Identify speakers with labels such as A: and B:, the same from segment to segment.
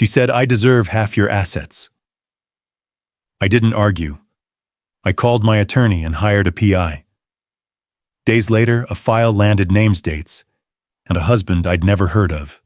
A: She said, I deserve half your assets. I didn't argue. I called my attorney and hired a PI. Days later, a file landed names dates and a husband I'd never heard of.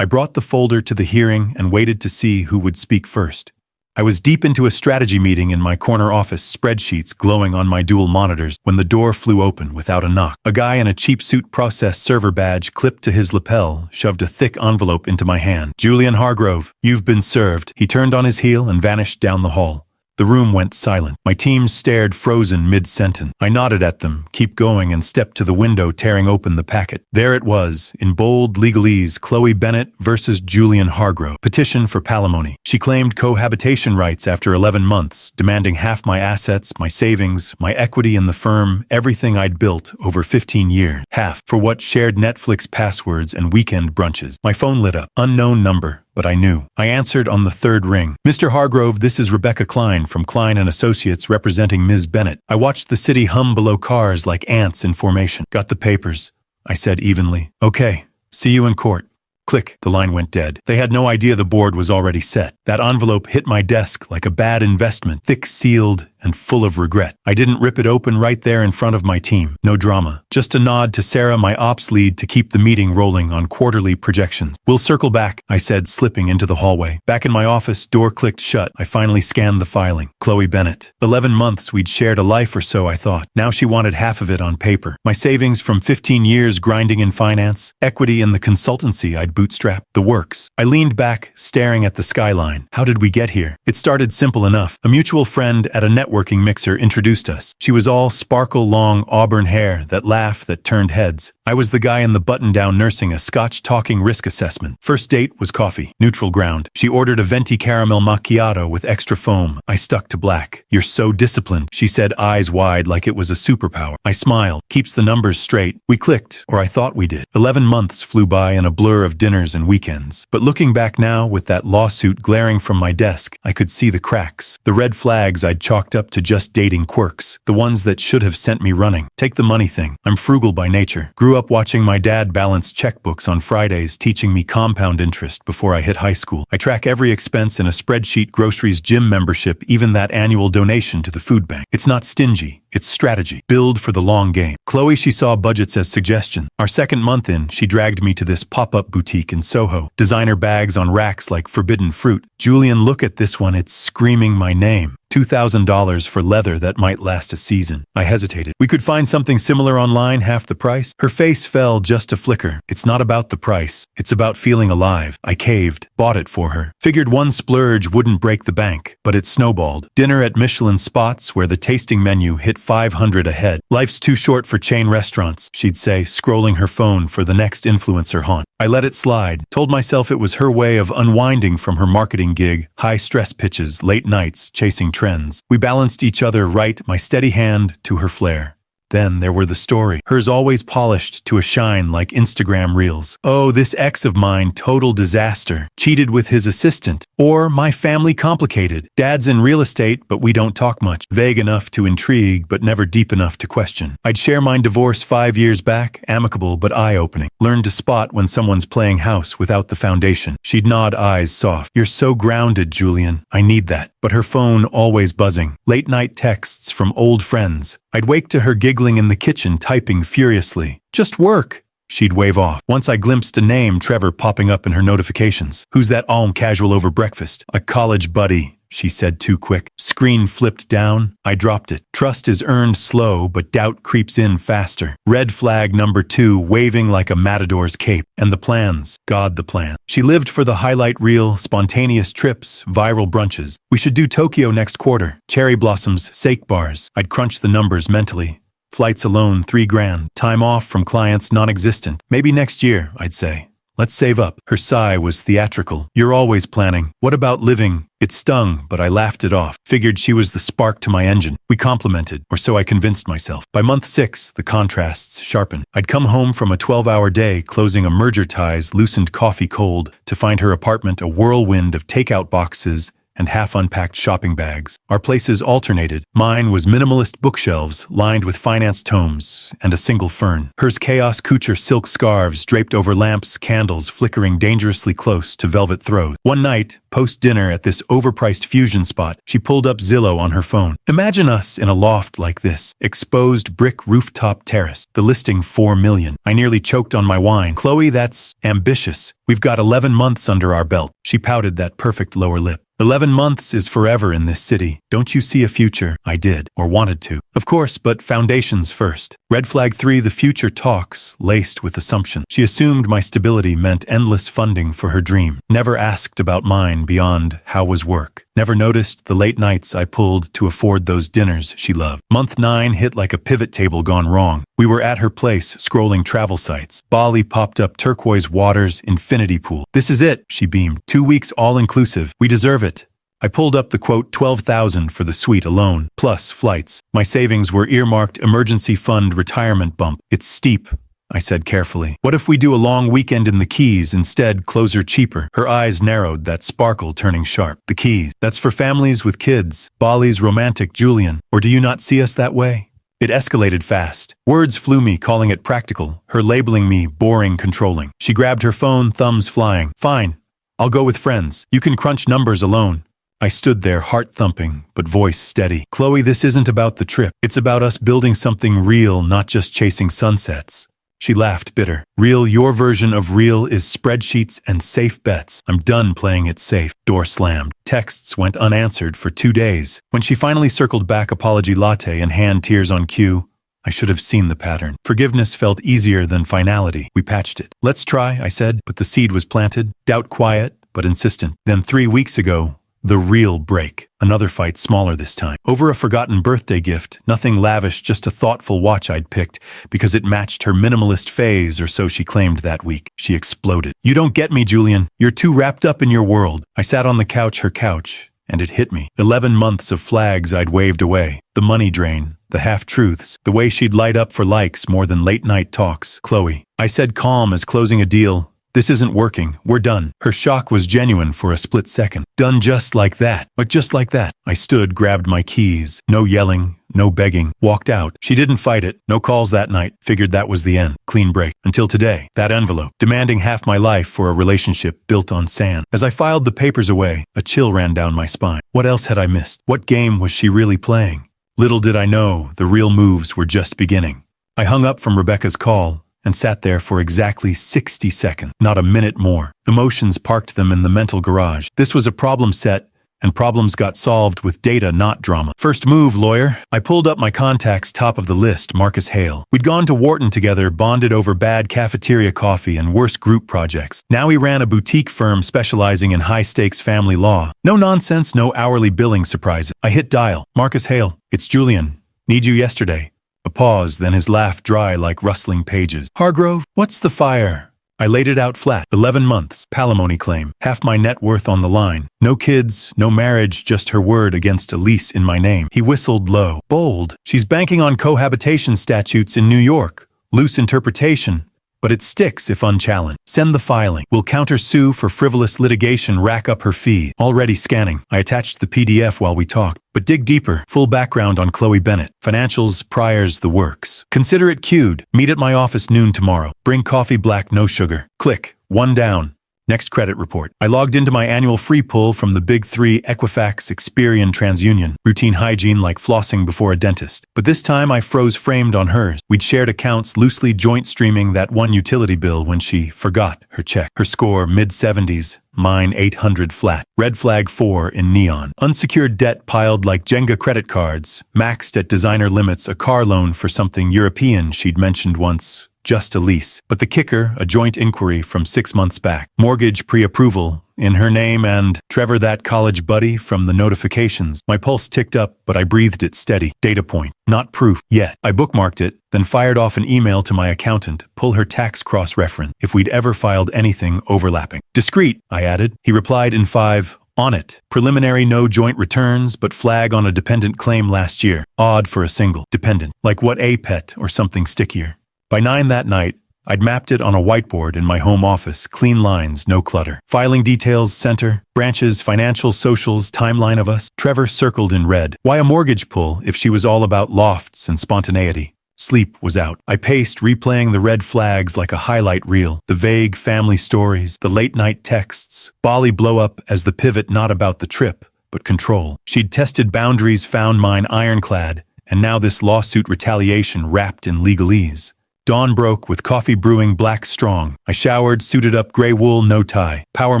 A: I brought the folder to the hearing and waited to see who would speak first. I was deep into a strategy meeting in my corner office, spreadsheets glowing on my dual monitors, when the door flew open without a knock. A guy in a cheap suit process server badge clipped to his lapel shoved a thick envelope into my hand. Julian Hargrove, you've been served. He turned on his heel and vanished down the hall. The room went silent. My team stared frozen mid-sentence. I nodded at them, keep going, and stepped to the window, tearing open the packet. There it was, in bold legalese, Chloe Bennett versus Julian Hargrove. Petition for palimony. She claimed cohabitation rights after 11 months, demanding half my assets, my savings, my equity in the firm, everything I'd built over 15 years. Half for what shared Netflix passwords and weekend brunches. My phone lit up. Unknown number. But I knew. I answered on the third ring. Mr. Hargrove, this is Rebecca Klein from Klein & Associates representing Ms. Bennett. I watched the city hum below cars like ants in formation. Got the papers, I said evenly. Okay, see you in court. Click, the line went dead. They had no idea the board was already set. That envelope hit my desk like a bad investment, thick sealed and full of regret. I didn't rip it open right there in front of my team. No drama. Just a nod to Sarah, my ops lead, to keep the meeting rolling on quarterly projections. We'll circle back, I said, slipping into the hallway. Back in my office, door clicked shut. I finally scanned the filing. Chloe Bennett. 11 months, we'd shared a life or so, I thought. Now she wanted half of it on paper. My savings from 15 years grinding in finance, equity in the consultancy I'd bootstrapped, the works. I leaned back, staring at the skyline. How did we get here? It started simple enough. A mutual friend at a networking mixer introduced us. She was all sparkle long auburn hair, that laugh that turned heads. I was the guy in the button-down nursing a Scotch-talking risk assessment. First date was coffee, neutral ground. She ordered a venti caramel macchiato with extra foam. I stuck to black. You're so disciplined, she said, eyes wide like it was a superpower. I smiled. Keeps the numbers straight. We clicked, or I thought we did. 11 months flew by in a blur of dinners and weekends. But looking back now, with that lawsuit glaring from my desk, I could see the cracks. The red flags I'd chalked up to just dating quirks. The ones that should have sent me running. Take the money thing. I'm frugal by nature. Grew up watching my dad balance checkbooks on Fridays, teaching me compound interest before I hit high school. I track every expense in a spreadsheet, groceries, gym membership, even that annual donation to the food bank. It's not stingy. It's strategy. Build for the long game. Chloe, she saw budgets as suggestion. Our second month in, she dragged me to this pop-up boutique in Soho. Designer bags on racks like forbidden fruit. Julian, look at this one. It's screaming my name. $2,000 for leather that might last a season. I hesitated. We could find something similar online, half the price. Her face fell just a flicker. It's not about the price. It's about feeling alive. I caved. Bought it for her. Figured one splurge wouldn't break the bank, but it snowballed. Dinner at Michelin spots where the tasting menu hit $500 a head. Life's too short for chain restaurants, she'd say, scrolling her phone for the next influencer haunt. I let it slide. Told myself it was her way of unwinding from her marketing gig, high-stress pitches, late nights, chasing trends. We balanced each other right, my steady hand to her flair. Then there were the story. Hers always polished to a shine like Instagram reels. Oh, this ex of mine, total disaster. Cheated with his assistant. Or my family complicated. Dad's in real estate, but we don't talk much. Vague enough to intrigue, but never deep enough to question. I'd share mine divorce 5 years back, amicable but eye-opening. Learned to spot when someone's playing house without the foundation. She'd nod, eyes soft. You're so grounded, Julian. I need that. But her phone always buzzing. Late night texts from old friends. I'd wake to her giggling in the kitchen, typing furiously. Just work. She'd wave off. Once I glimpsed a name, Trevor, popping up in her notifications. Who's that all casual over breakfast? A college buddy, she said too quick. Screen flipped down. I dropped it. Trust is earned slow, but doubt creeps in faster. Red flag number 2, waving like a matador's cape. And the plans. God, the plan. She lived for the highlight reel, spontaneous trips, viral brunches. We should do Tokyo next quarter. Cherry blossoms, sake bars. I'd crunch the numbers mentally. Flights alone, $3,000. Time off from clients, non-existent. Maybe next year, I'd say. Let's save up. Her sigh was theatrical. You're always planning. What about living? It stung, but I laughed it off. Figured she was the spark to my engine. We complimented, or so I convinced myself. By month 6, the contrasts sharpened. I'd come home from a 12-hour day, closing a merger ties, loosened coffee cold, to find her apartment a whirlwind of takeout boxes and half-unpacked shopping bags. Our places alternated. Mine was minimalist bookshelves lined with finance tomes and a single fern. Hers chaos couture silk scarves draped over lamps, candles flickering dangerously close to velvet throws. One night, post-dinner at this overpriced fusion spot, she pulled up Zillow on her phone. Imagine us in a loft like this. Exposed brick rooftop terrace. The listing $4 million. I nearly choked on my wine. Chloe, that's ambitious. We've got 11 months under our belt. She pouted that perfect lower lip. 11 months is forever in this city. Don't you see a future? I did, or wanted to. Of course, but foundations first. Red flag 3, the future talks, laced with assumption. She assumed my stability meant endless funding for her dream. Never asked about mine beyond how was work. Never noticed the late nights I pulled to afford those dinners she loved. Month 9 hit like a pivot table gone wrong. We were at her place, scrolling travel sites. Bali popped up, turquoise waters, infinity pool. This is it, she beamed. 2 weeks all-inclusive. We deserve it. I pulled up the quote $12,000 for the suite alone, plus flights. My savings were earmarked emergency fund retirement bump. It's steep, I said carefully. What if we do a long weekend in the Keys instead, closer, cheaper? Her eyes narrowed, that sparkle turning sharp. The Keys. That's for families with kids. Bali's romantic, Julian. Or do you not see us that way? It escalated fast. Words flew me, calling it practical. Her labeling me boring, controlling. She grabbed her phone, thumbs flying. Fine. I'll go with friends. You can crunch numbers alone. I stood there, heart thumping, but voice steady. Chloe, this isn't about the trip. It's about us building something real, not just chasing sunsets. She laughed, bitter. Real, your version of real is spreadsheets and safe bets. I'm done playing it safe. Door slammed. Texts went unanswered for 2 days. When she finally circled back, apology latte and hand tears on cue, I should have seen the pattern. Forgiveness felt easier than finality. We patched it. Let's try, I said, but the seed was planted. Doubt quiet, but insistent. Then 3 weeks ago, the real break. Another fight, smaller this time. Over a forgotten birthday gift, nothing lavish, just a thoughtful watch I'd picked because it matched her minimalist phase, or so she claimed that week. She exploded. You don't get me, Julian. You're too wrapped up in your world. I sat on the couch, her couch, and it hit me. 11 months of flags I'd waved away. The money drain, the half-truths, the way she'd light up for likes more than late-night talks. Chloe, I said, calm as closing a deal. This isn't working. We're done. Her shock was genuine for a split second. Done just like that. But just like that. I stood, grabbed my keys. No yelling, no begging. Walked out. She didn't fight it. No calls that night. Figured that was the end. Clean break. Until today. That envelope. Demanding half my life for a relationship built on sand. As I filed the papers away, a chill ran down my spine. What else had I missed? What game was she really playing? Little did I know, the real moves were just beginning. I hung up from Rebecca's call and sat there for exactly 60 seconds, not a minute more. Emotions parked them in the mental garage. This was a problem set, and problems got solved with data, not drama. First move, lawyer. I pulled up my contacts, top of the list, Marcus Hale. We'd gone to Wharton together, bonded over bad cafeteria coffee and worse group projects. Now he ran a boutique firm specializing in high-stakes family law. No nonsense, no hourly billing surprises. I hit dial. Marcus Hale. It's Julian. Need you yesterday. A pause, then his laugh dry like rustling pages. Hargrove, what's the fire? I laid it out flat. 11 months, palimony claim, half my net worth on the line. No kids, no marriage, just her word against a lease in my name. He whistled low. Bold. She's banking on cohabitation statutes in New York. Loose interpretation. But it sticks if unchallenged. Send the filing. We'll countersue for frivolous litigation, rack up her fee. Already scanning. I attached the PDF while we talked. But dig deeper. Full background on Chloe Bennett. Financials, priors, the works. Consider it queued. Meet at my office noon tomorrow. Bring coffee black, no sugar. Click. 1 down. Next credit report. I logged into my annual free pull from the big 3, Equifax, Experian, TransUnion. Routine hygiene like flossing before a dentist. But this time I froze framed on hers. We'd shared accounts, loosely joint streaming that one utility bill when she forgot her check. Her score, mid-70s. Mine 800 flat. Red flag 4 in neon. Unsecured debt piled like Jenga credit cards. Maxed at designer limits, a car loan for something European she'd mentioned once. Just a lease. But the kicker, a joint inquiry from 6 months back. Mortgage pre-approval in her name and Trevor, that college buddy, from the notifications. My pulse ticked up, but I breathed it steady. Data point. Not proof. Yet. I bookmarked it, then fired off an email to my accountant. Pull her tax cross-reference if we'd ever filed anything overlapping. Discreet, I added. He replied in 5. On it. Preliminary no joint returns, but flag on a dependent claim last year. Odd for a single. Dependent. Like what, a pet or something stickier. By 9 that night, I'd mapped it on a whiteboard in my home office, clean lines, no clutter. Filing details, center, branches, financial, socials, timeline of us. Trevor circled in red. Why a mortgage pull if she was all about lofts and spontaneity? Sleep was out. I paced, replaying the red flags like a highlight reel. The vague family stories, the late-night texts. Bali blow up as the pivot not about the trip, but control. She'd tested boundaries, found mine ironclad, and now this lawsuit retaliation wrapped in legalese. Dawn broke with coffee brewing black strong. I showered, suited up, gray wool, no tie. Power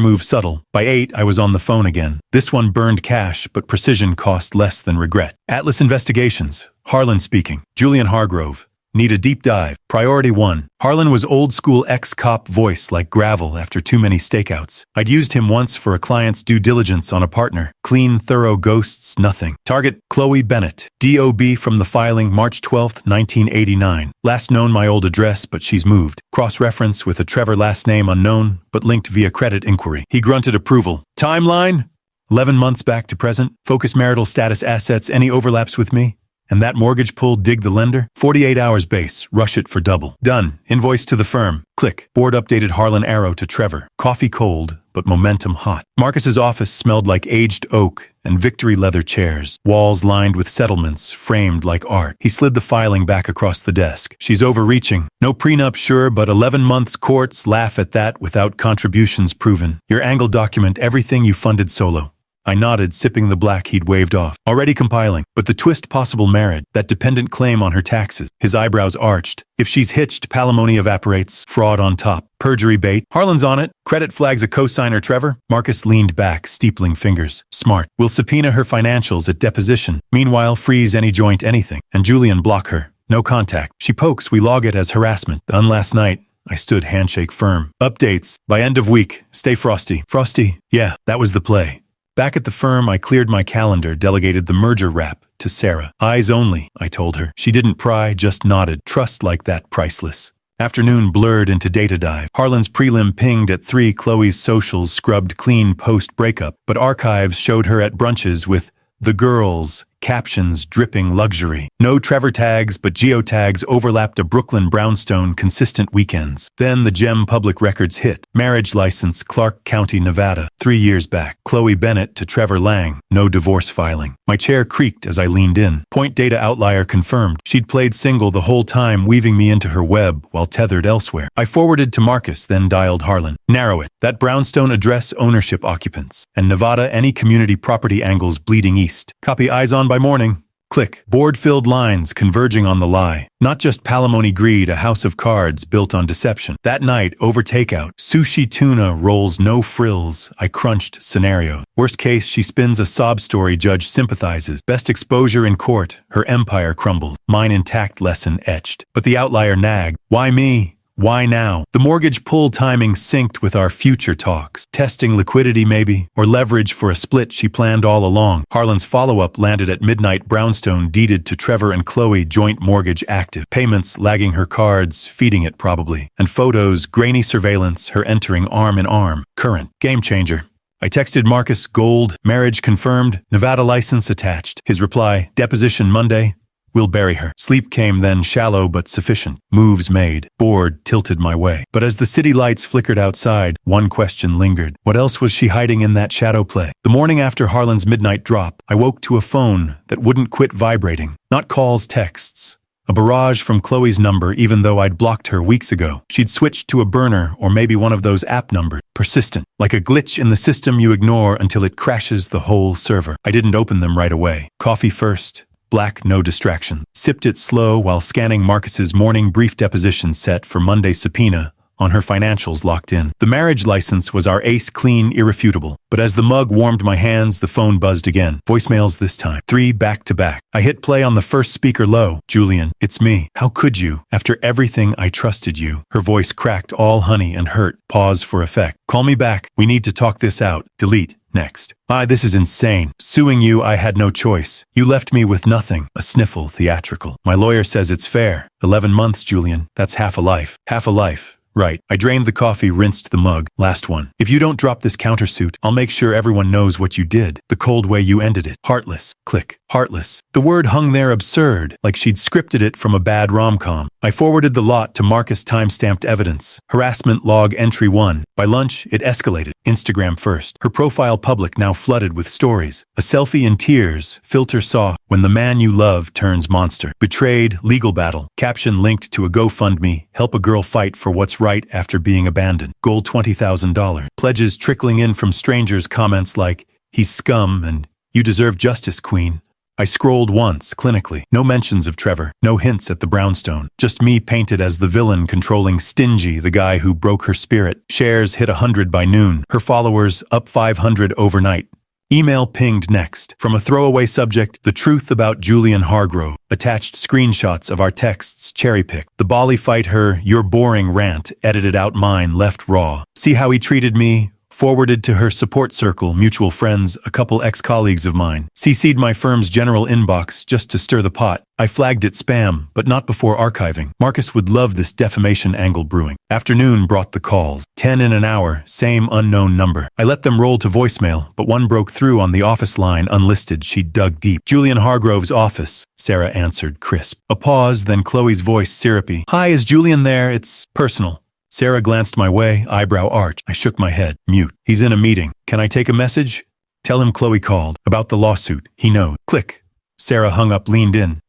A: move subtle. By 8, I was on the phone again. This one burned cash, but precision cost less than regret. Atlas Investigations. Harlan speaking. Julian Hargrove. Need a deep dive. Priority 1. Harlan was old-school ex-cop voice like gravel after too many stakeouts. I'd used him once for a client's due diligence on a partner. Clean, thorough, ghosts, nothing. Target, Chloe Bennett. DOB from the filing, March 12, 1989. Last known my old address, but she's moved. Cross-reference with a Trevor last name unknown, but linked via credit inquiry. He grunted approval. Timeline? 11 months back to present. Focus marital status assets, any overlaps with me? And that mortgage pull, dig the lender? 48 hours base, rush it for double. Done. Invoice to the firm. Click. Board updated Harlan arrow to Trevor. Coffee cold, but momentum hot. Marcus's office smelled like aged oak and victory leather chairs. Walls lined with settlements, framed like art. He slid the filing back across the desk. She's overreaching. No prenup, sure, but 11 months courts, laugh at that without contributions proven. Your angle document, everything you funded solo. I nodded, sipping the black he'd waved off. Already compiling, but the twist possible marriage, that dependent claim on her taxes. His eyebrows arched. If she's hitched, palimony evaporates, fraud on top. Perjury bait. Harlan's on it. Credit flags a cosigner, Trevor. Marcus leaned back, steepling fingers. Smart. We'll subpoena her financials at deposition. Meanwhile, freeze any joint anything. And Julian block her. No contact. She pokes, we log it as harassment. Done last night. I stood handshake firm. Updates. By end of week. Stay frosty. Frosty? Yeah, that was the play. Back at the firm, I cleared my calendar, delegated the merger wrap to Sarah. Eyes only, I told her. She didn't pry, just nodded. Trust like that, priceless. Afternoon blurred into data dive. Harlan's prelim pinged at 3, Chloe's socials scrubbed clean post-breakup, but archives showed her at brunches with the girls, captions dripping luxury. No Trevor tags, but geotags overlapped a Brooklyn brownstone consistent weekends. Then the gem public records hit. Marriage license, Clark County, Nevada. 3 years back. Chloe Bennett to Trevor Lang. No divorce filing. My chair creaked as I leaned in. Point data outlier confirmed. She'd played single the whole time, weaving me into her web while tethered elsewhere. I forwarded to Marcus, then dialed Harlan. Narrow it. That brownstone address ownership occupants. And Nevada any community property angles bleeding east. Copy eyes on by morning. Click. Board-filled lines converging on the lie. Not just palimony greed, a house of cards built on deception. That night, over takeout. Sushi tuna rolls no frills. I crunched scenario. Worst case, she spins a sob story, judge sympathizes. Best exposure in court. Her empire crumbles. Mine intact, lesson etched. But the outlier nagged. Why me? Why now? The mortgage pull timing synced with our future talks. Testing liquidity maybe, or leverage for a split she planned all along. Harlan's follow-up landed at midnight, brownstone deeded to Trevor and Chloe, joint mortgage active. Payments lagging her cards, feeding it probably. And photos, grainy surveillance, her entering arm in arm. Current. Game changer. I texted Marcus, gold, marriage confirmed, Nevada license attached. His reply, deposition Monday. We'll bury her. Sleep came then, shallow but sufficient. Moves made. Bored tilted my way. But as the city lights flickered outside, one question lingered. What else was she hiding in that shadow play? The morning after Harlan's midnight drop, I woke to a phone that wouldn't quit vibrating. Not calls, texts. A barrage from Chloe's number, even though I'd blocked her weeks ago. She'd switched to a burner or maybe one of those app numbers. Persistent. Like a glitch in the system you ignore until it crashes the whole server. I didn't open them right away. Coffee first. Black, no distraction. Sipped it slow while scanning Marcus's morning brief deposition set for Monday subpoena on her financials locked in. The marriage license was our ace clean, irrefutable. But as the mug warmed my hands, the phone buzzed again. Voicemails this time. 3 back to back. I hit play on the first speaker low. Julian, it's me. How could you? After everything, I trusted you. Her voice cracked, all honey and hurt. Pause for effect. Call me back. We need to talk this out. Delete. Next. This is insane. Suing you, I had no choice. You left me with nothing. A sniffle, theatrical. My lawyer says it's fair. 11 months, Julian. That's half a life. Half a life. Right. I drained the coffee, rinsed the mug. Last one. If you don't drop this countersuit, I'll make sure everyone knows what you did. The cold way you ended it. Heartless. Click. Heartless. The word hung there absurd, like she'd scripted it from a bad rom-com. I forwarded the lot to Marcus time-stamped evidence. Harassment log entry 1. By lunch, it escalated. Instagram first. Her profile public now flooded with stories. A selfie in tears. Filter saw when the man you love turns monster. Betrayed, legal battle. Caption linked to a GoFundMe. Help a girl fight for what's right after being abandoned. Goal $20,000. Pledges trickling in from strangers, comments like, he's scum and you deserve justice, queen. I scrolled once, clinically. No mentions of Trevor. No hints at the brownstone. Just me painted as the villain controlling Stingy, the guy who broke her spirit. Shares hit 100 by noon. Her followers up 500 overnight. Email pinged next. From a throwaway subject, the truth about Julian Hargrove. Attached screenshots of our texts cherry-picked. The Bali fight her, you're boring rant, edited out mine, left raw. See how he treated me? Forwarded to her support circle, mutual friends, a couple ex-colleagues of mine. CC'd my firm's general inbox just to stir the pot. I flagged it spam, but not before archiving. Marcus would love this defamation angle brewing. Afternoon brought the calls. 10 in an hour, same unknown number. I let them roll to voicemail, but one broke through on the office line unlisted. She dug deep. Julian Hargrove's office, Sarah answered crisp. A pause, then Chloe's voice syrupy. Hi, is Julian there? It's personal. Sarah glanced my way, eyebrow arched. I shook my head. Mute. He's in a meeting. Can I take a message? Tell him Chloe called. About the lawsuit. He knows. Click. Sarah hung up, leaned in.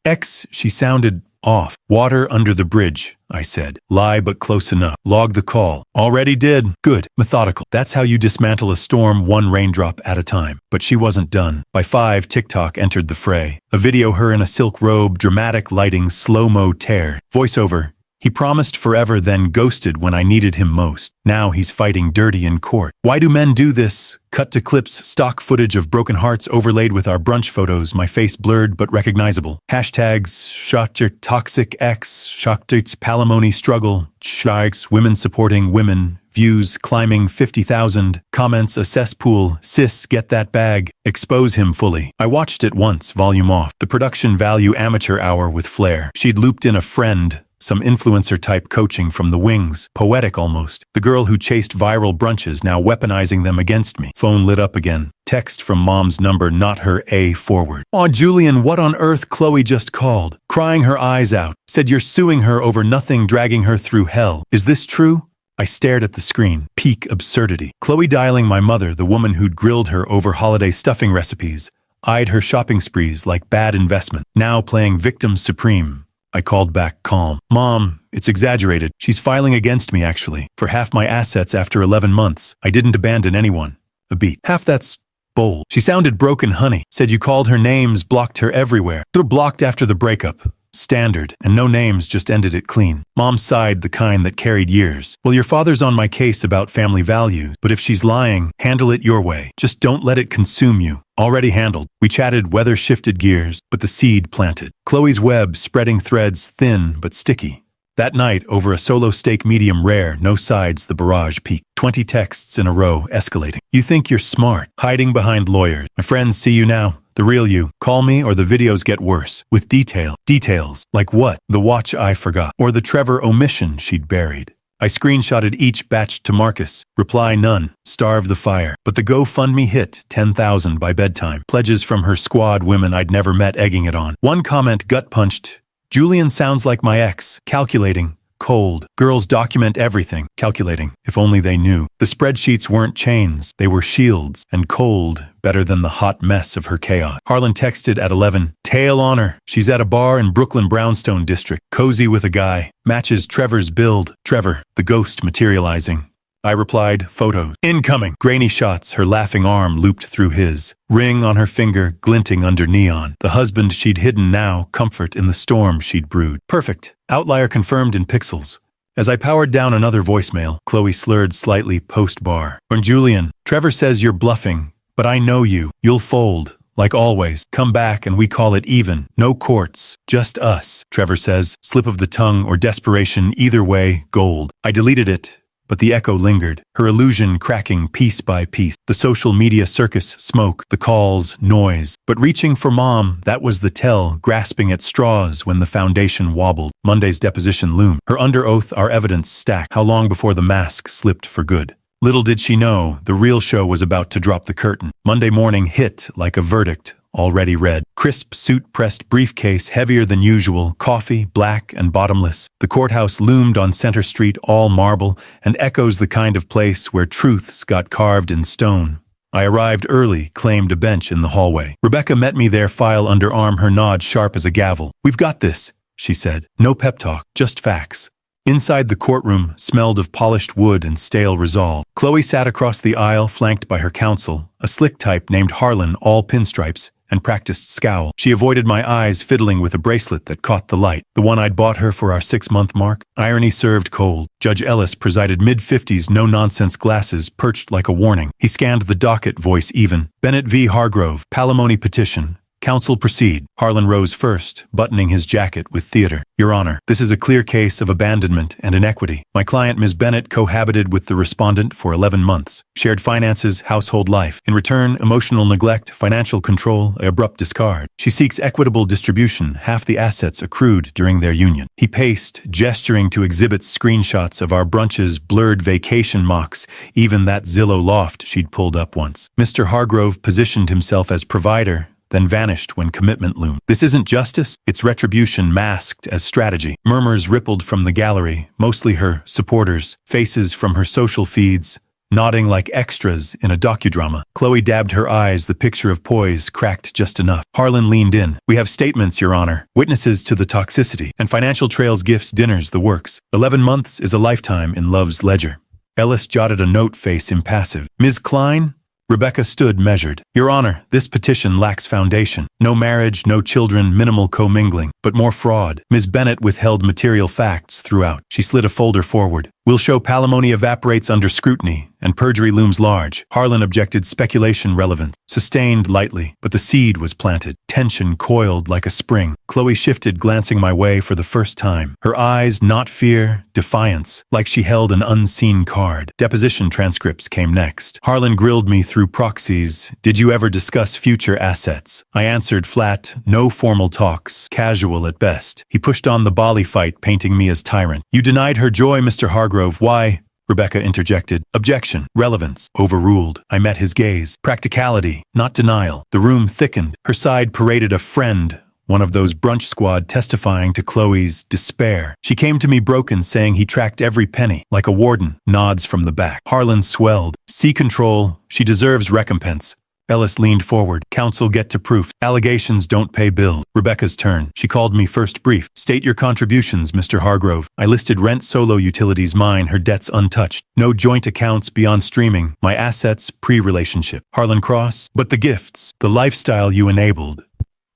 A: She sounded off. Water under the bridge, I said. Lie, but close enough. Log the call. Already did. Good. Methodical. That's how you dismantle a storm, one raindrop at a time. But she wasn't done. By 5, TikTok entered the fray. A video her in a silk robe, dramatic lighting, slow-mo tear. Voiceover. He promised forever, then ghosted when I needed him most. Now he's fighting dirty in court. Why do men do this? Cut to clips, stock footage of broken hearts overlaid with our brunch photos, my face blurred but recognizable. Hashtags, Schotter toxic ex, Schotter's palimony struggle, Sharks, women supporting women, views climbing 50,000, comments a cesspool, sis get that bag, expose him fully. I watched it once, volume off. The production value amateur hour with flair. She'd looped in a friend, some influencer-type coaching from the wings, poetic almost. The girl who chased viral brunches now weaponizing them against me. Phone lit up again. Text from mom's number, not her A forward. Aw, Julian, what on earth? Chloe just called, crying her eyes out. Said you're suing her over nothing, dragging her through hell. Is this true? I stared at the screen. Peak absurdity. Chloe dialing my mother, the woman who'd grilled her over holiday stuffing recipes, eyed her shopping sprees like bad investment. Now playing victim supreme. I called back calm. Mom, it's exaggerated. She's filing against me, actually, for half my assets after 11 months. I didn't abandon anyone. A beat. Half that's bold. She sounded broken, honey. Said you called her names, blocked her everywhere. Blocked after the breakup. Standard. And no names, just ended it clean. Mom sighed, the kind that carried years. Well, your father's on my case about family values, but if she's lying, handle it your way. Just don't let it consume you. Already handled. We chatted, weather shifted gears, but the seed planted. Chloe's web spreading threads, thin but sticky. That night, over a solo steak medium rare, no sides, the barrage peaked. 20 texts in a row, escalating. You think you're smart, hiding behind lawyers. My friends see you now. The real you. Call me or the videos get worse. With details. Like what? The watch I forgot. Or the Trevor omission she'd buried. I screenshotted each, batched to Marcus. Reply none. Starve the fire. But the GoFundMe hit 10,000 by bedtime. Pledges from her squad, women I'd never met egging it on. One comment gut punched. Julian sounds like my ex. Calculating. Cold. Girls document everything. Calculating. If only they knew. The spreadsheets weren't chains. They were shields. And cold. Better than the hot mess of her chaos. Harlan texted at 11. Tail on her. She's at a bar in Brooklyn Brownstone District. Cozy with a guy. Matches Trevor's build. Trevor. The ghost materializing. I replied, photos. Incoming. Grainy shots, her laughing arm looped through his. Ring on her finger, glinting under neon. The husband she'd hidden now, comfort in the storm she'd brewed. Perfect. Outlier confirmed in pixels. As I powered down another voicemail, Chloe slurred slightly post-bar. From Julian, Trevor says you're bluffing, but I know you. You'll fold. Like always, come back and we call it even. No courts, just us. Trevor says, slip of the tongue or desperation, either way, gold. I deleted it. but the echo lingered, her illusion cracking piece by piece. The social media circus, smoke, the calls, noise. But reaching for Mom, that was the tell, grasping at straws when the foundation wobbled. Monday's deposition loomed. Her under oath, our evidence stacked. How long before the mask slipped for good? Little did she know, the real show was about to drop the curtain. Monday morning hit like a verdict, already read. Crisp suit-pressed briefcase, heavier than usual, coffee, black and bottomless. The courthouse loomed on Center Street, all marble, and echoes the kind of place where truths got carved in stone. I arrived early, claimed a bench in the hallway. Rebecca met me there, file under arm, her nod sharp as a gavel. "We've got this," she said. No pep talk, just facts. Inside the courtroom smelled of polished wood and stale resolve. Chloe sat across the aisle, flanked by her counsel, a slick type named Harlan, all pinstripes, and practiced scowl. She avoided my eyes, fiddling with a bracelet that caught the light, the one I'd bought her for our 6-month mark. Irony served cold. Judge Ellis presided, mid-50s, no-nonsense glasses perched like a warning. He scanned the docket, voice even. Bennett v. Hargrove, palimony petition. Counsel proceed. Harlan rose first, buttoning his jacket with theater. "Your Honor, this is a clear case of abandonment and inequity. My client, Ms. Bennett, cohabited with the respondent for 11 months. Shared finances, household life. In return, emotional neglect, financial control, abrupt discard. She seeks equitable distribution, half the assets accrued during their union." He paced, gesturing to exhibits, screenshots of our brunches, blurred vacation mocks, even that Zillow loft she'd pulled up once. Mr. Hargrove positioned himself as provider, then vanished when commitment loomed. "This isn't justice, it's retribution masked as strategy." Murmurs rippled from the gallery, mostly her supporters, faces from her social feeds, nodding like extras in a docudrama. Chloe dabbed her eyes, the picture of poise cracked just enough. Harlan leaned in. "We have statements, Your Honor, witnesses to the toxicity, and financial trails, gifts, dinners, the works. 11 months is a lifetime in love's ledger." Ellis jotted a note, face impassive. "Ms. Klein?" Rebecca stood measured. "Your Honor, this petition lacks foundation. No marriage, no children, minimal commingling, but more fraud." Ms. Bennett withheld material facts throughout. She slid a folder forward. "Will show palimony evaporates under scrutiny, and perjury looms large." Harlan objected, speculation relevant. Sustained lightly, but the seed was planted. Tension coiled like a spring. Chloe shifted, glancing my way for the first time. Her eyes, not fear, defiance, like she held an unseen card. Deposition transcripts came next. Harlan grilled me through proxies. "Did you ever discuss future assets?" I answered flat, no formal talks, casual at best. He pushed on the Bali fight, painting me as tyrant. "You denied her joy, Mr. Hargrove. Why?" Rebecca interjected. "Objection. Relevance." Overruled. I met his gaze. Practicality, not denial. The room thickened. Her side paraded a friend, one of those brunch squad, testifying to Chloe's despair. She came to me broken, saying he tracked every penny, like a warden. Nods from the back. Harlan swelled. "See control. She deserves recompense." Ellis leaned forward. "Counsel, get to proof. Allegations don't pay bills." Rebecca's turn. She called me first. "Brief. State your contributions, Mr. Hargrove." I listed rent, solo utilities, mine, her debts untouched. No joint accounts beyond streaming. My assets, pre-relationship. Harlan cross. "But the gifts, the lifestyle you enabled."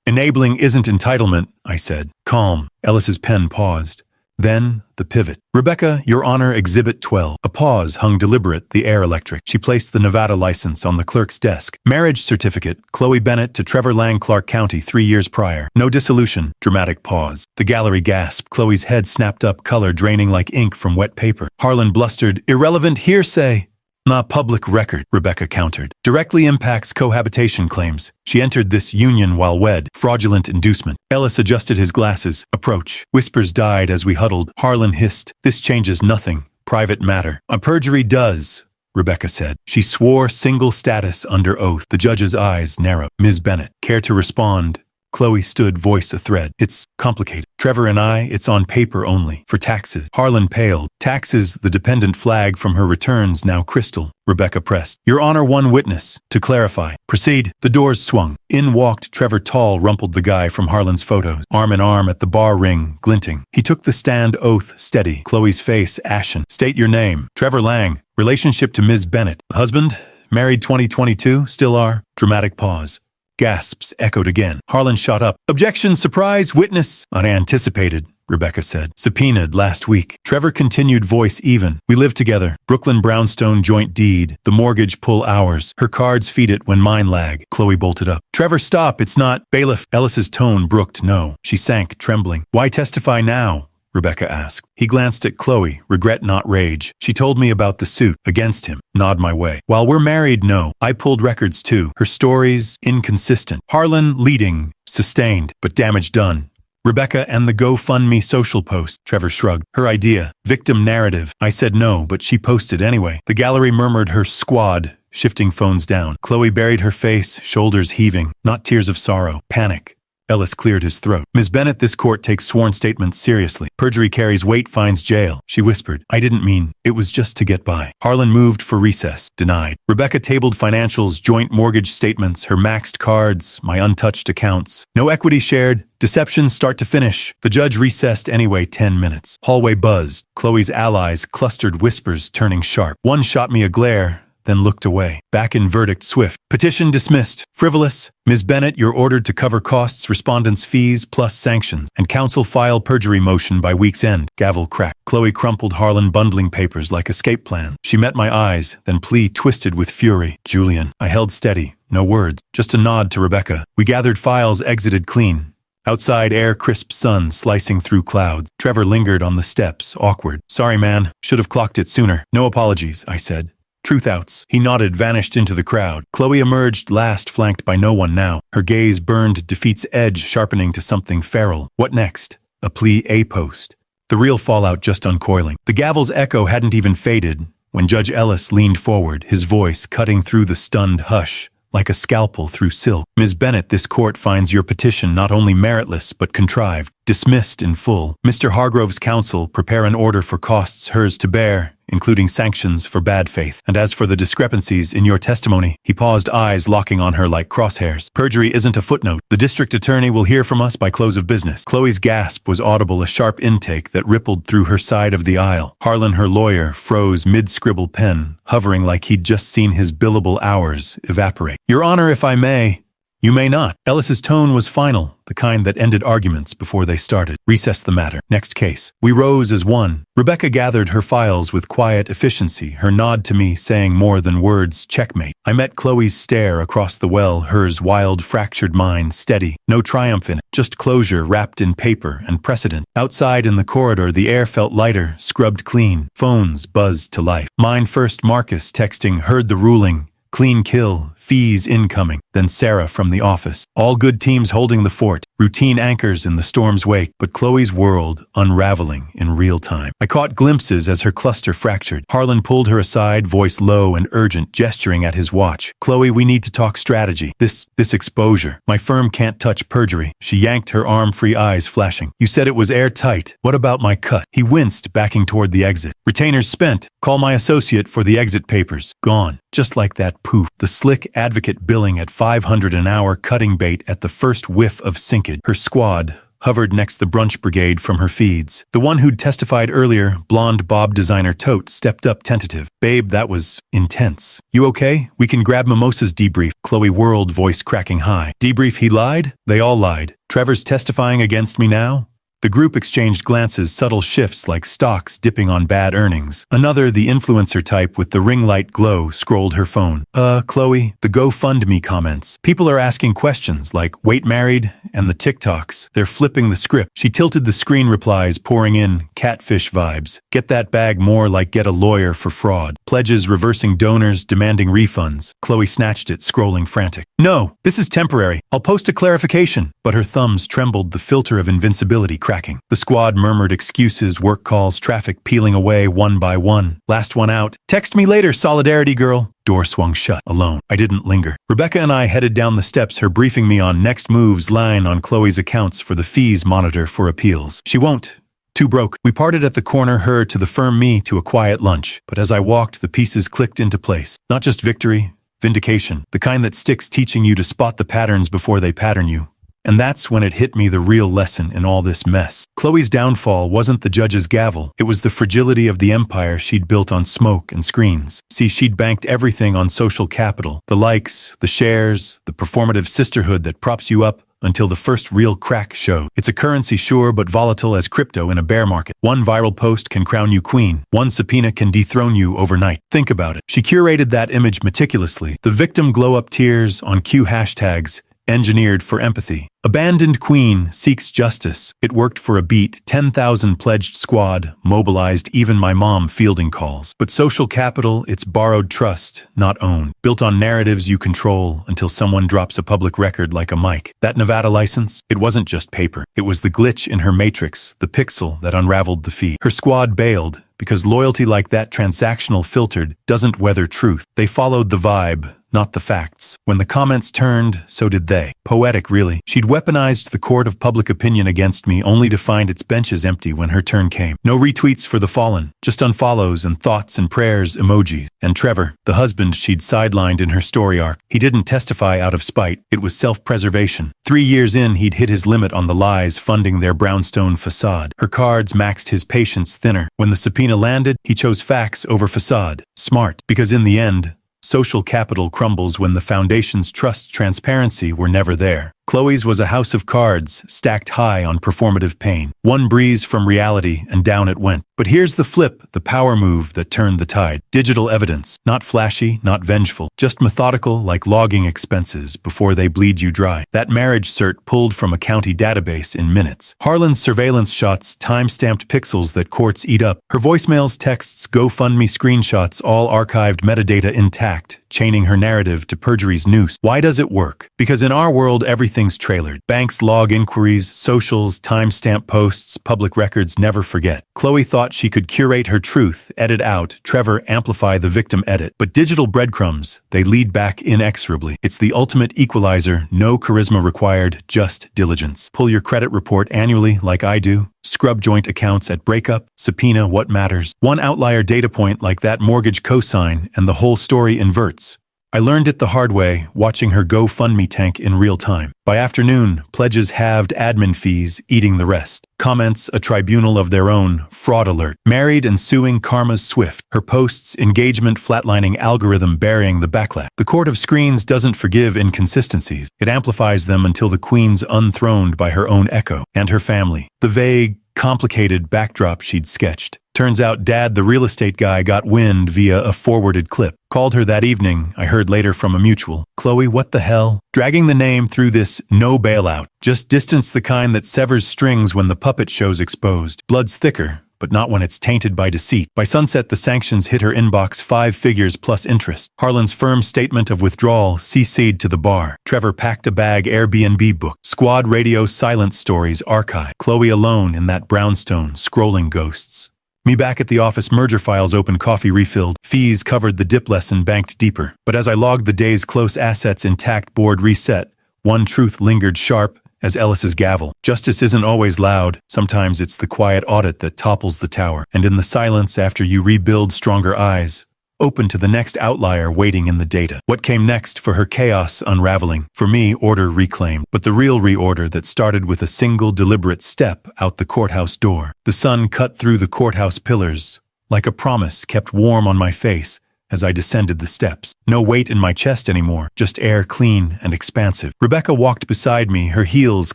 A: "Enabling isn't entitlement," I said. Calm. Ellis's pen paused. Then, the pivot. "Rebecca, Your Honor, Exhibit 12. A pause hung deliberate, the air electric. She placed the Nevada license on the clerk's desk. Marriage certificate, Chloe Bennett to Trevor Lang, Clark County, 3 years prior. No dissolution. Dramatic pause. The gallery gasped. Chloe's head snapped up, color draining like ink from wet paper. Harlan blustered, "Irrelevant hearsay." "Not public record," Rebecca countered. "Directly impacts cohabitation claims. She entered this union while wed. Fraudulent inducement." Ellis adjusted his glasses. Approach. Whispers died as we huddled. Harlan hissed, "This changes nothing. Private matter." "A perjury does," Rebecca said. She swore single status under oath. The judge's eyes narrowed. "Ms. Bennett, care to respond?" Chloe stood, voice a thread. "It's complicated. Trevor and I, it's on paper only. For taxes." Harlan paled. "Taxes, the dependent flag from her returns now crystal." Rebecca pressed. "Your Honor, one witness. To clarify." "Proceed." The doors swung. In walked Trevor, tall, rumpled the guy from Harlan's photos. Arm in arm at the bar ring, glinting. He took the stand, oath steady. Chloe's face ashen. "State your name." "Trevor Lang. Relationship to Ms. Bennett." "Husband? Married 2022? Still are?" Dramatic pause. Gasps echoed again. Harlan shot up. "Objection, surprise, witness." "Unanticipated," Rebecca said. "Subpoenaed last week." Trevor continued, voice even. "We live together. Brooklyn brownstone joint deed. The mortgage pull ours. Her cards feed it when mine lag." Chloe bolted up. "Trevor, stop. It's not." "Bailiff." Ellis's tone brooked no. She sank, trembling. "Why testify now?" Rebecca asked. He glanced at Chloe, regret not rage. She told me about the suit against him. Nod my way. While we're married, no. I pulled records too. Her stories, inconsistent. Harlan, leading, sustained, but damage done. Rebecca and the GoFundMe social post, Trevor shrugged. Her idea, victim narrative. I said no, but she posted anyway. The gallery murmured her squad, shifting phones down. Chloe buried her face, shoulders heaving. Not tears of sorrow, panic. Ellis cleared his throat. Ms. Bennett, this court takes sworn statements seriously. Perjury carries weight, finds jail. She whispered. I didn't mean. It was just to get by. Harlan moved for recess. Denied. Rebecca tabled financials, joint mortgage statements, her maxed cards, my untouched accounts. No equity shared. Deception start to finish. The judge recessed anyway 10 minutes. Hallway buzzed. Chloe's allies clustered, whispers turning sharp. One shot me a glare, then looked away. Back in verdict swift. Petition dismissed. Frivolous. Ms. Bennett, you're ordered to cover costs, respondents' fees, plus sanctions, and counsel file perjury motion by week's end. Gavel cracked. Chloe crumpled Harlan bundling papers like escape plan. She met my eyes, then plea twisted with fury. Julian. I held steady. No words. Just a nod to Rebecca. We gathered files, exited clean. Outside, air crisp sun slicing through clouds. Trevor lingered on the steps, awkward. Sorry, man. Should have clocked it sooner. No apologies, I said. Truth outs. He nodded, vanished into the crowd. Chloe emerged last, flanked by no one now. Her gaze burned defeat's edge, sharpening to something feral. What next? A plea A-post. The real fallout just uncoiling. The gavel's echo hadn't even faded when Judge Ellis leaned forward, his voice cutting through the stunned hush. Like a scalpel through silk. Ms. Bennett, this court finds your petition not only meritless but contrived, dismissed in full. Mr. Hargrove's counsel prepare an order for costs hers to bear, including sanctions for bad faith. And as for the discrepancies in your testimony, he paused, eyes locking on her like crosshairs. Perjury isn't a footnote. The district attorney will hear from us by close of business. Chloe's gasp was audible, a sharp intake that rippled through her side of the aisle. Harlan, her lawyer, froze mid-scribble pen, hovering like he'd just seen his billable hours evaporate. Your Honor, if I may. You may not. Ellis's tone was final, the kind that ended arguments before they started. Recess the matter. Next case. We rose as one. Rebecca gathered her files with quiet efficiency, her nod to me saying more than words, checkmate. I met Chloe's stare across the well, hers wild, fractured mind, steady. No triumph in it, just closure wrapped in paper and precedent. Outside in the corridor, the air felt lighter, scrubbed clean. Phones buzzed to life. Mine first, Marcus, texting, heard the ruling. Clean kill, fees incoming, then Sarah from the office. All good teams holding the fort, routine anchors in the storm's wake, but Chloe's world unraveling in real time. I caught glimpses as her cluster fractured. Harlan pulled her aside, voice low and urgent, gesturing at his watch. Chloe, we need to talk strategy. This exposure. My firm can't touch perjury. She yanked her arm free, eyes flashing. You said it was airtight. What about my cut? He winced, backing toward the exit. Retainers spent. Call my associate for the exit papers. Gone. Just like that, poof. The slick advocate billing at $500 an hour, cutting bait at the first whiff of sinkage. Her squad hovered next the brunch brigade from her feeds. The one who'd testified earlier, blonde Bob designer tote, stepped up tentative. Babe, that was intense. You okay? We can grab mimosas. Debrief. Chloe whirled, voice cracking high. Debrief, he lied? They all lied. Trevor's testifying against me now? The group exchanged glances, subtle shifts like stocks dipping on bad earnings. Another, the influencer type with the ring light glow, scrolled her phone. Chloe, the GoFundMe comments. People are asking questions like, wait married? And the TikToks. They're flipping the script. She tilted the screen replies, pouring in catfish vibes. Get that bag, more like get a lawyer for fraud. Pledges reversing donors, demanding refunds. Chloe snatched it, scrolling frantic. No, this is temporary. I'll post a clarification. But her thumbs trembled, the filter of invincibility cracking. The squad murmured excuses, work calls, traffic peeling away one by one. Last one out. Text me later, solidarity girl. Door swung shut, alone. I didn't linger. Rebecca and I headed down the steps, her briefing me on next moves, line on Chloe's accounts for the fees monitor for appeals. She won't. Too broke. We parted at the corner, her to the firm, me to a quiet lunch. But as I walked, the pieces clicked into place. Not just victory, vindication. The kind that sticks, teaching you to spot the patterns before they pattern you. And that's when it hit me, the real lesson in all this mess. Chloe's downfall wasn't the judge's gavel. It was the fragility of the empire she'd built on smoke and screens. See, she'd banked everything on social capital. The likes, the shares, the performative sisterhood that props you up until the first real crack showed. It's a currency, sure, but volatile as crypto in a bear market. One viral post can crown you queen. One subpoena can dethrone you overnight. Think about it. She curated that image meticulously. The victim glow-up tears on cue hashtags, engineered for empathy. Abandoned queen seeks justice. It worked for a beat, 10,000 pledged squad, mobilized even my mom fielding calls. But social capital, it's borrowed trust, not owned. Built on narratives you control until someone drops a public record like a mic. That Nevada license, it wasn't just paper. It was the glitch in her matrix, the pixel that unraveled the feed. Her squad bailed, because loyalty like that transactional filtered doesn't weather truth. They followed the vibe, not the facts. When the comments turned, so did they. Poetic, really. She'd weaponized the court of public opinion against me only to find its benches empty when her turn came. No retweets for the fallen, just unfollows and thoughts and prayers emojis. And Trevor, the husband she'd sidelined in her story arc, he didn't testify out of spite. It was self-preservation. 3 years in, he'd hit his limit on the lies funding their brownstone facade. Her cards maxed his patience thinner. When the subpoena landed, he chose facts over facade. Smart, because in the end, social capital crumbles when the foundation's trust transparency were never there. Chloe's was a house of cards, stacked high on performative pain. One breeze from reality, and down it went. But here's the flip, the power move that turned the tide. Digital evidence. Not flashy, not vengeful. Just methodical, like logging expenses before they bleed you dry. That marriage cert pulled from a county database in minutes. Harlan's surveillance shots, time-stamped pixels that courts eat up. Her voicemails, texts, GoFundMe screenshots, all archived, metadata intact, chaining her narrative to perjury's noose. Why does it work? Because in our world, everything's trailered. Banks log inquiries, socials, timestamp posts, public records never forget. Chloe thought she could curate her truth, edit out, Trevor amplify the victim edit. But digital breadcrumbs, they lead back inexorably. It's the ultimate equalizer, no charisma required, just diligence. Pull your credit report annually like I do. Scrub joint accounts at breakup, subpoena what matters. One outlier data point like that mortgage cosign and the whole story inverts. I learned it the hard way, watching her GoFundMe tank in real time. By afternoon, pledges halved admin fees, eating the rest. Comments, a tribunal of their own, fraud alert. Married and suing karma's swift. Her posts, engagement flatlining algorithm burying the backlash. The court of screens doesn't forgive inconsistencies. It amplifies them until the queen's unthroned by her own echo. And her family. The vague, complicated backdrop she'd sketched. Turns out Dad, the real estate guy, got wind via a forwarded clip. Called her that evening, I heard later from a mutual. Chloe, what the hell? Dragging the name through this no bailout. Just distance the kind that severs strings when the puppet show's exposed. Blood's thicker, but not when it's tainted by deceit. By sunset, the sanctions hit her inbox 5 figures plus interest. Harlan's firm statement of withdrawal CC'd to the bar. Trevor packed a bag Airbnb book. Squad radio silence stories archive. Chloe alone in that brownstone, scrolling ghosts. Me back at the office, merger files open, coffee refilled, fees covered, the dip lesson banked deeper. But as I logged the day's close assets intact, board reset, one truth lingered sharp as Ellis's gavel. Justice isn't always loud. Sometimes it's the quiet audit that topples the tower. And in the silence after you rebuild, stronger eyes open to the next outlier waiting in the data. What came next? For her, chaos unraveling. For me, order reclaimed. But the real reorder that started with a single deliberate step out the courthouse door. The sun cut through the courthouse pillars, like a promise kept warm on my face as I descended the steps. No weight in my chest anymore, just air clean and expansive. Rebecca walked beside me, her heels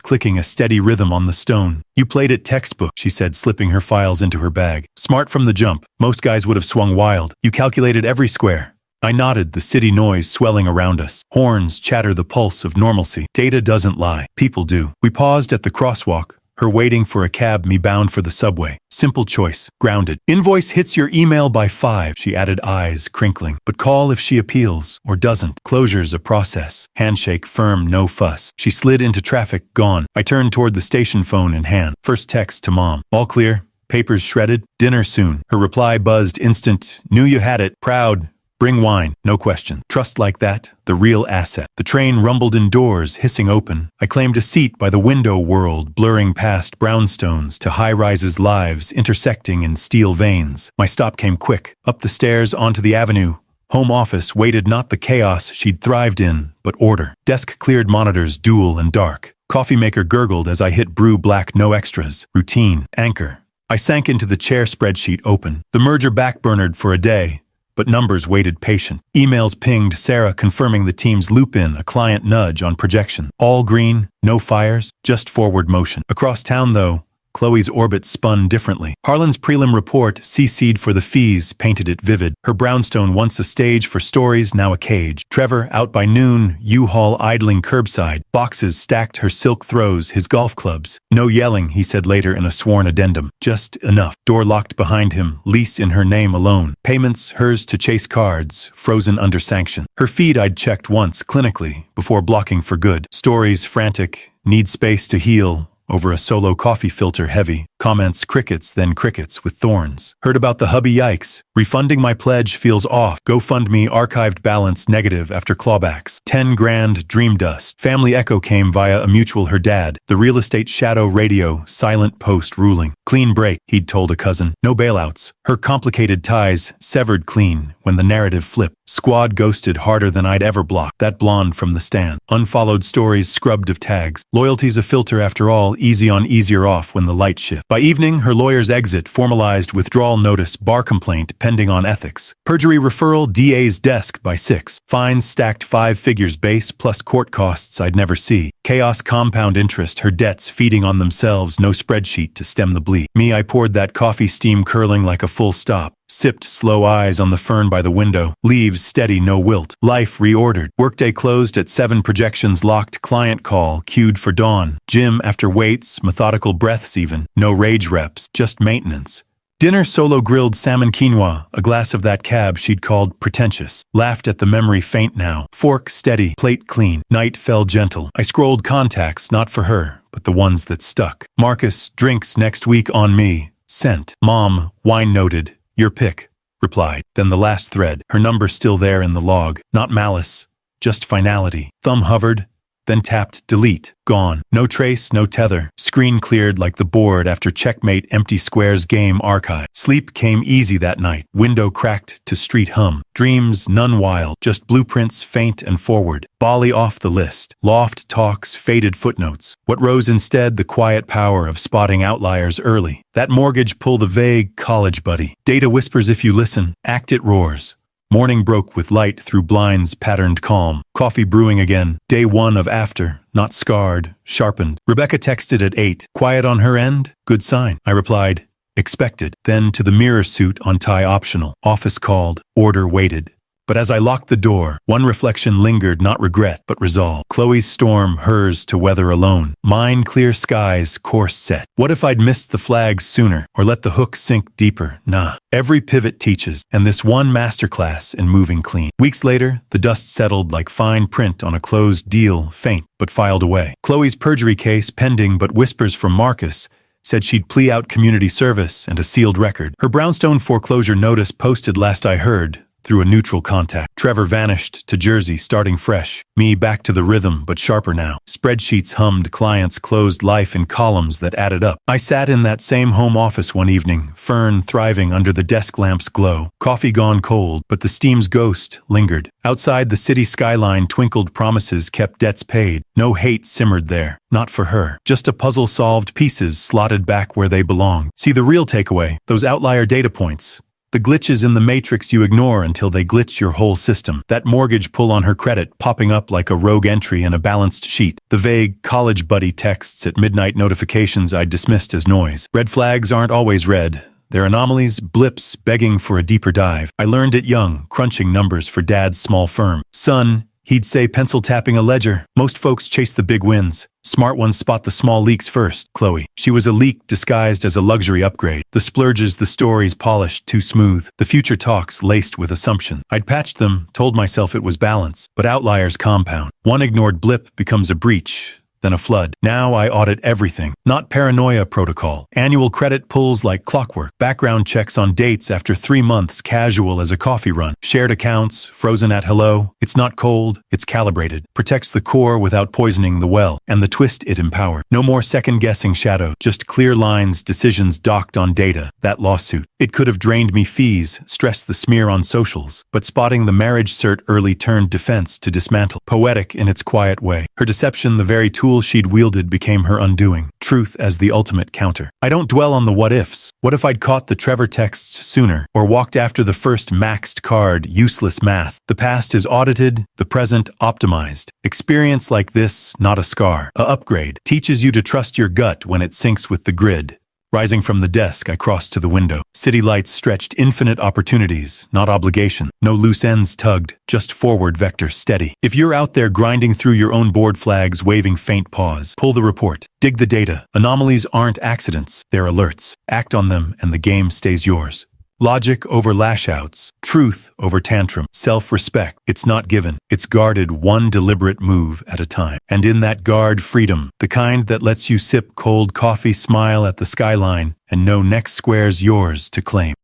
A: clicking a steady rhythm on the stone. You played it textbook, she said, slipping her files into her bag. Smart from the jump. Most guys would have swung wild. You calculated every square. I nodded, the city noise swelling around us. Horns chatter the pulse of normalcy. Data doesn't lie. People do. We paused at the crosswalk, her waiting for a cab, me bound for the subway. Simple choice. Grounded. Invoice hits your email by 5, she added, eyes crinkling. But call if she appeals, or doesn't. Closure's a process. Handshake firm, no fuss. She slid into traffic, gone. I turned toward the station phone in hand. First text to Mom. All clear. Papers shredded. Dinner soon. Her reply buzzed instant. Knew you had it. Proud. Bring wine, no question. Trust like that, the real asset. The train rumbled indoors, hissing open. I claimed a seat by the window world, blurring past brownstones to high-rises lives intersecting in steel veins. My stop came quick, up the stairs onto the avenue. Home office waited, not the chaos she'd thrived in, but order. Desk-cleared monitors, dual and dark. Coffee maker gurgled as I hit brew black, no extras. Routine, anchor. I sank into the chair, spreadsheet open. The merger backburnered for a day. But numbers waited patient. Emails pinged, Sarah confirming the team's loop-in, a client nudge on projection. All green, no fires, just forward motion. Across town, though, Chloe's orbit spun differently. Harlan's prelim report, CC'd for the fees, painted it vivid. Her brownstone, once a stage for stories, now a cage. Trevor, out by noon, U-Haul idling curbside. Boxes stacked her silk throws, his golf clubs. No yelling, he said later in a sworn addendum. Just enough. Door locked behind him, lease in her name alone. Payments, hers to chase cards, frozen under sanction. Her feed I'd checked once, clinically, before blocking for good. Stories frantic, need space to heal, over a solo coffee filter heavy. Comments crickets, then crickets with thorns. Heard about the hubby yikes. Refunding my pledge feels off. GoFundMe archived balance negative after clawbacks. 10 grand dream dust. Family echo came via a mutual her dad. The real estate shadow radio, silent post ruling. Clean break, he'd told a cousin. No bailouts. Her complicated ties severed clean when the narrative flipped. Squad ghosted harder than I'd ever blocked. That blonde from the stand. Unfollowed stories scrubbed of tags. Loyalty's a filter after all, easy on easier off when the light shifts. By evening, her lawyer's exit, formalized withdrawal notice, bar complaint pending on ethics. Perjury referral, DA's desk by 6. Fines stacked 5 figures base plus court costs I'd never see. Chaos compound interest, her debts feeding on themselves, no spreadsheet to stem the bleed. Me, I poured that coffee, steam curling like a full stop. Sipped, slow eyes on the fern by the window. Leaves steady, no wilt. Life reordered. Workday closed at 7, projections locked. Client call, queued for dawn. Gym after weights, methodical breaths even. No rage reps, just maintenance. Dinner, solo grilled salmon quinoa, a glass of that cab she'd called pretentious. Laughed at the memory faint now. Fork steady, plate clean. Night fell gentle. I scrolled contacts, not for her, but the ones that stuck. Marcus, drinks next week on me. Sent. Mom, wine noted. Your pick, replied. Then the last thread, her number still there in the log. Not malice, just finality. Thumb hovered, then tapped delete. Gone. No trace, no tether. Screen cleared like the board after checkmate empty squares game archive. Sleep came easy that night. Window cracked to street hum. Dreams none wild, just blueprints faint and forward. Bali off the list. Loft talks, faded footnotes. What rose instead, the quiet power of spotting outliers early. That mortgage pull, the vague college buddy. Data whispers if you listen. Act it roars. Morning broke with light through blinds patterned calm. Coffee brewing again. Day 1 of after. Not scarred, sharpened. Rebecca texted at 8. Quiet on her end? Good sign. I replied, expected. Then to the mirror suit on tie optional. Office called. Order waited. But as I locked the door, one reflection lingered, not regret, but resolve. Chloe's storm, hers to weather alone. Mine clear skies, course set. What if I'd missed the flags sooner, or let the hook sink deeper? Nah. Every pivot teaches, and this one masterclass in moving clean. Weeks later, the dust settled like fine print on a closed deal, faint, but filed away. Chloe's perjury case pending, but whispers from Marcus said she'd plea out community service and a sealed record. Her brownstone foreclosure notice posted last I heard, through a neutral contact. Trevor vanished to Jersey, starting fresh. Me back to the rhythm, but sharper now. Spreadsheets hummed, clients closed, life in columns that added up. I sat in that same home office one evening, fern thriving under the desk lamp's glow. Coffee gone cold, but the steam's ghost lingered. Outside, the city skyline twinkled, promises kept, debts paid. No hate simmered there. Not for her. Just a puzzle solved, pieces slotted back where they belong. See the real takeaway, those outlier data points. The glitches in the matrix you ignore until they glitch your whole system. That mortgage pull on her credit popping up like a rogue entry in a balanced sheet. The vague college buddy texts at midnight, notifications I dismissed as noise. Red flags aren't always red. They're anomalies, blips begging for a deeper dive. I learned it young, crunching numbers for dad's small firm. Son, he'd say, pencil tapping a ledger. Most folks chase the big wins. Smart ones spot the small leaks first. Chloe. She was a leak disguised as a luxury upgrade. The splurges, the stories polished too smooth. The future talks laced with assumption. I'd patched them, told myself it was balance. But outliers compound. One ignored blip becomes a breach, then a flood. Now I audit everything. Not paranoia protocol. Annual credit pulls like clockwork. Background checks on dates after 3 months, casual as a coffee run. Shared accounts, frozen at hello. It's not cold, it's calibrated. Protects the core without poisoning the well. And the twist it empowered. No more second-guessing shadow. Just clear lines, decisions docked on data. That lawsuit. It could have drained me fees, stressed the smear on socials. But spotting the marriage cert early turned defense to dismantle. Poetic in its quiet way. Her deception, the very tool she'd wielded, became her undoing. Truth as the ultimate counter. I don't dwell on the what-ifs. What if I'd caught the Trevor texts sooner, or walked after the first maxed card, useless math? The past is audited, the present optimized. Experience like this, not a scar, a upgrade, teaches you to trust your gut when it syncs with the grid. Rising from the desk, I crossed to the window. City lights stretched infinite opportunities, not obligation. No loose ends tugged, just forward vector steady. If you're out there grinding through your own board flags, waving faint paws, pull the report. Dig the data. Anomalies aren't accidents, they're alerts. Act on them and the game stays yours. Logic over lashouts, truth over tantrum, self-respect. It's not given, it's guarded one deliberate move at a time. And in that guard, freedom, the kind that lets you sip cold coffee, smile at the skyline, and know next square's yours to claim.